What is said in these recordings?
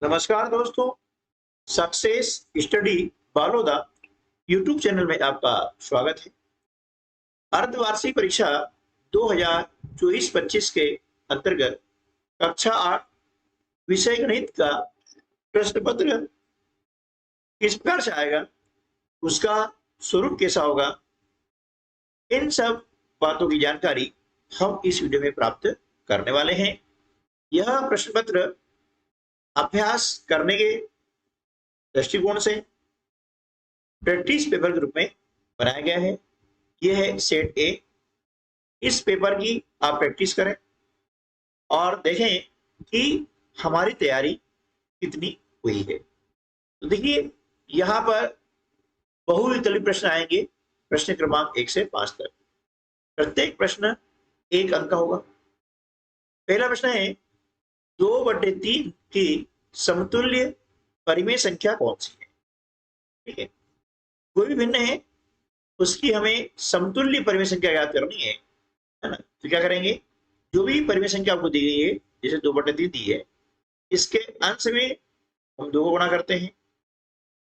नमस्कार दोस्तों, success study Baloda YouTube channel में आपका स्वागत है। अर्धवार्षिक परीक्षा 2024-25 के अंतर्गत कक्षा 8 विषय गणित का प्रश्न पत्र किस प्रकार से आएगा, उसका स्वरूप कैसा होगा, इन सब बातों की जानकारी हम इस वीडियो में प्राप्त करने वाले हैं। यह प्रश्न पत्र अभ्यास करने के दृष्टिकोण से प्रैक्टिस पेपर के रूप में बनाया गया है। यह है सेट ए। इस पेपर की आप प्रैक्टिस करें और देखें कि हमारी तैयारी कितनी हुई है। तो देखिए, यहाँ पर बहुविकल्पी प्रश्न आएंगे, प्रश्न क्रमांक 1 से 5 तक। प्रत्येक प्रश्न 1 अंक का होगा। पहला प्रश्न है, 2/3 की समतुल्य परिमेय संख्या कौन सी है? ठीक है, कोई भी भिन्न है उसकी हमें समतुल्य परिमेय संख्या याद करनी है ना। तो क्या करेंगे, जो भी परिमेय संख्या आपको दी गई है, जैसे 2/3 दी है, इसके अंश में हम 2 को गुणा करते हैं,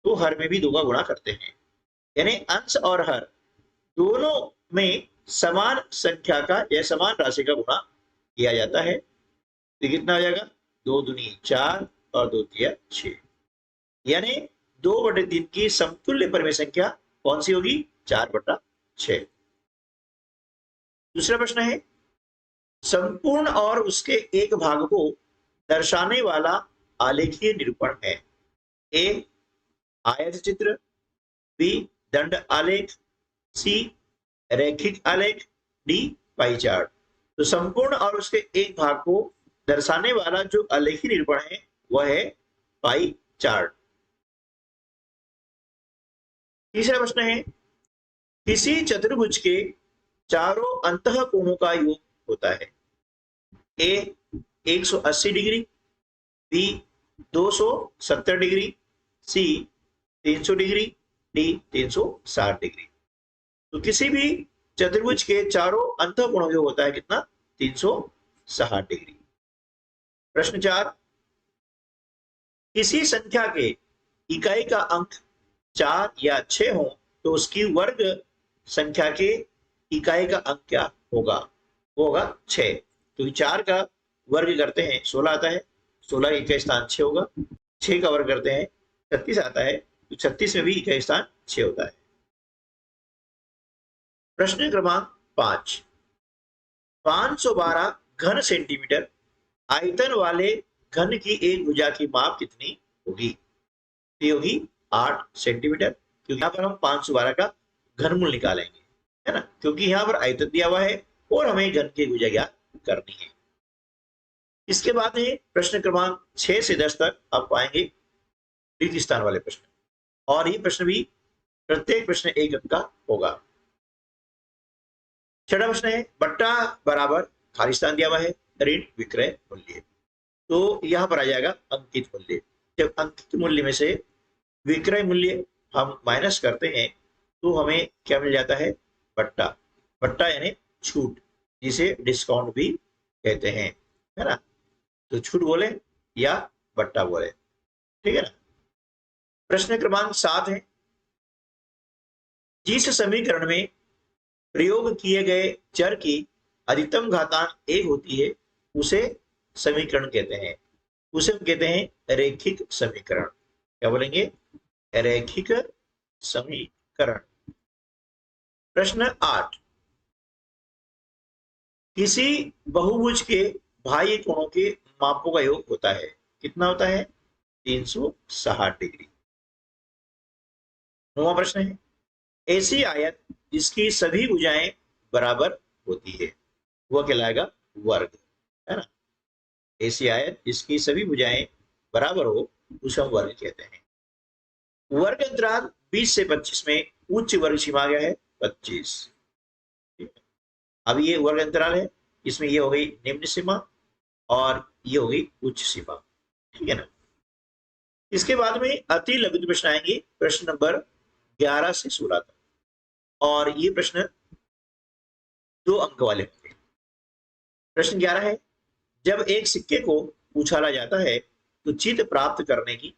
तो हर में भी 2 का गुणा करते हैं, यानी अंश और हर दोनों में समान संख्या का या समान राशि का गुणा किया जाता है। तो कितना हो जाएगा, 2 दूनी 4 और 2 तिया 6, यानी 2/3 की समतुल्य परिमेय संख्या कौन सी होगी? 4/6। दूसरा प्रश्न है, संपूर्ण और उसके एक भाग को दर्शाने वाला आलेखीय निरूपण है। ए आयत चित्र, बी दंड आलेख, सी रैखिक आलेख, डी पाई चार्ट। तो संपूर्ण और उसके एक भाग को दर्शाने वाला जो आलेखीय निरूपण है वह है पाई चार्ट। तीसरा प्रश्न है, किसी चतुर्भुज के चारों अंतः कोणों का योग होता है। ए 180 डिग्री, बी 270 डिग्री, सी 300 डिग्री, डी 360 डिग्री। तो किसी भी चतुर्भुज के चारों अंतः कोणों का योग होता है कितना? 360 डिग्री। प्रश्न 4, किसी संख्या के इकाई का अंक 4 या 6 हो तो उसकी वर्ग संख्या के इकाई का अंक क्या होगा? वो होगा 6। तो 4 का वर्ग करते हैं 16 आता है, 16 इकाई स्थान 6 होगा। 6 का वर्ग करते हैं 36 आता है, तो 36 में भी इकाई स्थान 6 होता है। प्रश्न क्रमांक 5, 512 घन सेंटीमीटर आयतन वाले घन की एक भुजा की माप कितनी होगी? ये होगी 8 सेंटीमीटर, क्योंकि यहाँ पर हम 512 का घनमूल निकालेंगे, है ना, क्योंकि यहाँ पर आयतन दिया हुआ है और हमें घन की भुजा ज्ञात करनी है। इसके बाद है प्रश्न क्रमांक 6 से 10 तक आप पाएंगे रिक्त स्थान वाले प्रश्न, और ये प्रश्न भी प्रत्येक प्रश्न 1 अंक का होगा। छठा प्रश्न है, बट्टा बराबर खाली स्थान दिया हुआ है, ऋण विक्रय मूल्य। तो यहाँ पर आ जाएगा अंकित मूल्य। जब अंकित मूल्य में से विक्रय मूल्य हम माइनस करते हैं तो हमें क्या मिल जाता है? बट्टा। बट्टा यानी छूट, जिसे डिस्काउंट भी कहते हैं, है ना। तो छूट बोले या बट्टा बोले, ठीक है ना। प्रश्न क्रमांक 7 है, जिस समीकरण में प्रयोग किए गए चर की अधिकतम घातांक 1 होती है उसे समीकरण कहते हैं, उसे हम कहते हैं रैखिक समीकरण। क्या बोलेंगे? रैखिक समीकरण। प्रश्न 8, किसी बहुभुज के बाह्य कोणों के मापों का योग होता है, कितना होता है? 360 डिग्री। 9वां प्रश्न है, ऐसी आयत जिसकी सभी भुजाएं बराबर होती है वह कहलाएगा वर्ग, है ना। ऐसी आयत जिसकी सभी भुजाएं बराबर हो उसे हम वर्ग कहते हैं। वर्ग अंतराल 20 से 25 में उच्च वर्ग सीमा आ गया है 25। अब ये वर्ग अंतराल है, इसमें ये हो गई निम्न सीमा और ये हो गई उच्च सीमा, ठीक है ना। इसके बाद में अति लघु प्रश्न आएंगे, प्रश्न नंबर 11 से 16 तक, और ये प्रश्न 2 अंक वाले होंगे। प्रश्न 11 है, जब एक सिक्के को उछाला जाता है उचित प्राप्त करने की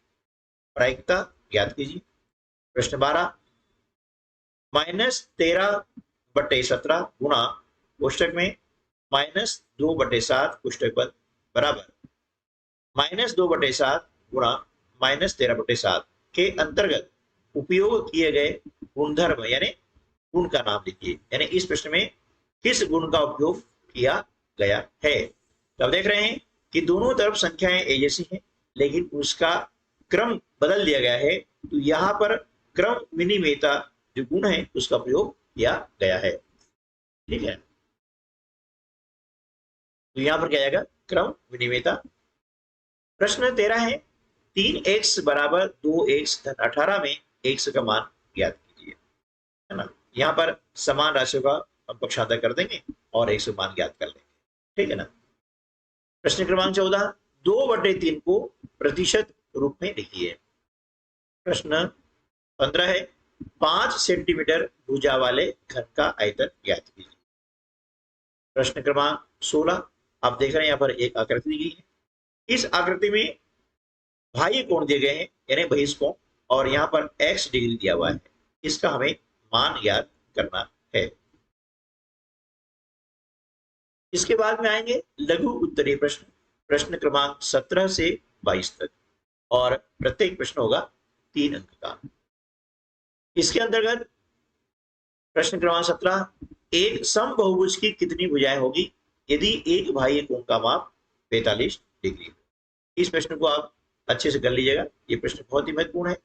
प्रायिकता ज्ञात कीजिए। प्रश्न 12 -13/17 गुणा कोष्टक में -2/7 कोष्टक बंद बराबर -2/7 गुणा -13/7 के अंतर्गत उपयोग किए गए गुणधर्म यानी गुण का नाम लिखिए। यानी इस प्रश्न में किस गुण का उपयोग किया गया है। तो अब देख रहे हैं कि दोनों तरफ संख्याएं एक जैसी हैं, लेकिन उसका क्रम बदल दिया गया है। तो यहाँ पर क्रम विनिमेयता जो गुण है उसका प्रयोग किया गया है। ठीक है, तो यहाँ पर क्या आएगा, क्रम विनिमेयता। प्रश्न 13 है 3x बराबर 2x धन 18 में x का मान ज्ञात कीजिए, है ना। यहाँ पर समान राशियों का हम पक्षांतर कर देंगे और x का मान ज्ञात कर लेंगे। ठीक है ना। प्रश्न क्रमांक 14 2/3 को प्रतिशत रूप में लिखिए। प्रश्न 15 है 5 सेंटीमीटर भुजा वाले घन का आयतन ज्ञात कीजिए। प्रश्न क्रमांक 16 आप देख रहे हैं यहाँ पर एक आकृति दी गई है। इस आकृति में बाह्य कोण दिए गए हैं यानी बहिष्कोण, और यहाँ पर x डिग्री दिया हुआ है। इसका हमें मान ज्ञात करना है। इसके बाद में आएंगे लघु उत्तरीय प्रश्न, प्रश्न क्रमांक 17 से 22 तक, और प्रत्येक प्रश्न होगा 3 अंक का। इसके अंतर्गत प्रश्न क्रमांक 17 एक समबहुभुज की कितनी भुजाएं होगी यदि एक बाह्य कोण का माप 45 डिग्री हो। इस प्रश्न को आप अच्छे से कर लीजिएगा, ये प्रश्न बहुत ही महत्वपूर्ण है।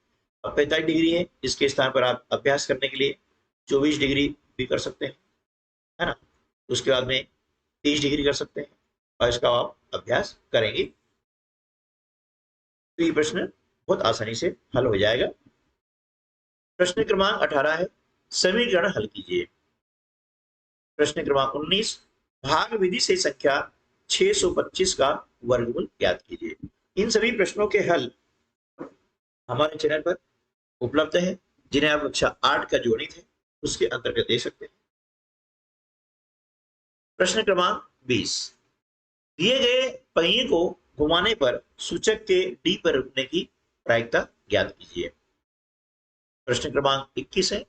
अब 45 डिग्री है, इसके स्थान पर आप अभ्यास करने के लिए 24 डिग्री भी कर सकते हैं, है ना। उसके बाद में 30 डिग्री कर सकते हैं और इसका आप अभ्यास करेंगे तो ये प्रश्न बहुत आसानी से हल हो जाएगा। प्रश्न क्रमांक 18 है समीकरण हल कीजिए। प्रश्न क्रमांक 19 भाग विधि से संख्या 625 का वर्गमूल ज्ञात कीजिए। इन सभी प्रश्नों के हल हमारे चैनल पर उपलब्ध है, जिन्हें आप कक्षा 8 का जो गणित है उसके अंतर्गत दे सकते हैं। प्रश्न क्रमांक 20 दिए गए पहिए को घुमाने पर सूचक के डी पर रुकने की प्रायिकता ज्ञात कीजिए। प्रश्न क्रमांक 21 है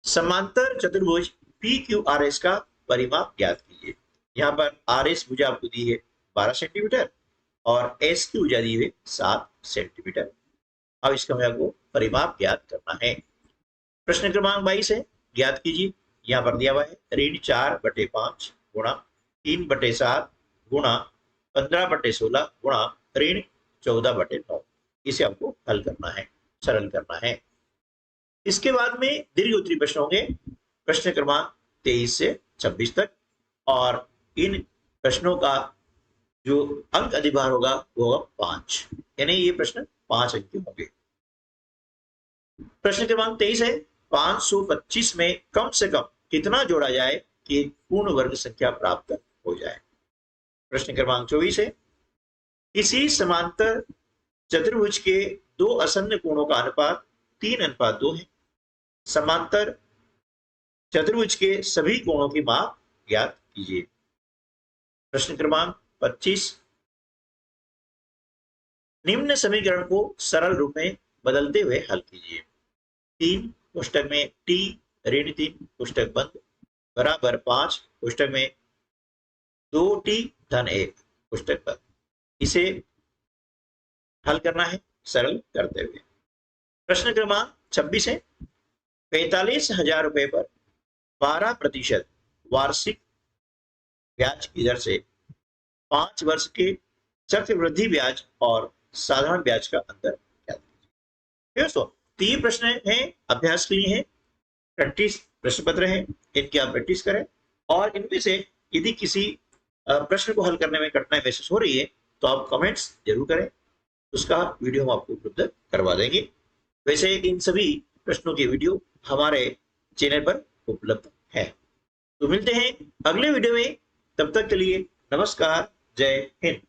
समांतर चतुर्भुज PQRS का परिमाप ज्ञात कीजिए। यहाँ पर RS भुजा आपको दी है 12 सेंटीमीटर और S की भुजा दी है 7 सेंटीमीटर। अब इसका हमें आपको परिमाप ज्ञात करना है। प्रश्न क्रमांक 22 है ज्ञात कीजिए। यहाँ पर दिया हुआ है ऋण 4/5 गुणा 3/7 गुणा 15/16 गुणा ऋण 14/9। इसे आपको हल करना है, सरल करना है। इसके बाद में दीर्घ उत्तरीय प्रश्न होंगे प्रश्न क्रमांक 23 से 26 तक, और इन प्रश्नों का जो अंक अधिभार होगा वो होगा 5, यानी ये प्रश्न 5 अंक के होंगे। प्रश्न क्रमांक 23 है 525 में कम से कम कितना जोड़ा जाए कि पूर्ण वर्ग संख्या प्राप्त हो जाए। प्रश्न क्रमांक 24 है किसी समांतर चतुर्भुज के दो आसन्न कोणों का अनुपात 3:2 है। समांतर चतुर्भुज के सभी कोणों की माप ज्ञात कीजिए। प्रश्न क्रमांक 25 निम्न समीकरण को सरल रूप में बदलते हुए हल कीजिए। 3 कोष्टक में t ऋण 3 कोष्टक बंद बराबर 5 कोष्टक में 2t धन 1 कोष्टक बंद। इसे हल करना है सरल करते हुए। प्रश्न क्रमांक 26 है 45,000 रुपए पर 12% वार्षिक ब्याज की दर से 5 वर्ष के चक्रवृद्धि ब्याज और साधारण ब्याज का अंतर ज्ञात कीजिए। दोस्तों 3 प्रश्न हैं अभ्यास के लिए हैं, प्रैक्टिस प्रश्न पत्र है, इनकी आप प्रैक्टिस करें, और इनमें से यदि किसी प्रश्न को हल करने में कठिनाई महसूस हो रही है तो आप कमेंट्स जरूर करें, उसका वीडियो हम आपको उपलब्ध करवा देंगे। वैसे इन सभी प्रश्नों की वीडियो हमारे चैनल पर उपलब्ध है। तो मिलते हैं अगले वीडियो में, तब तक के लिए नमस्कार, जय हिंद।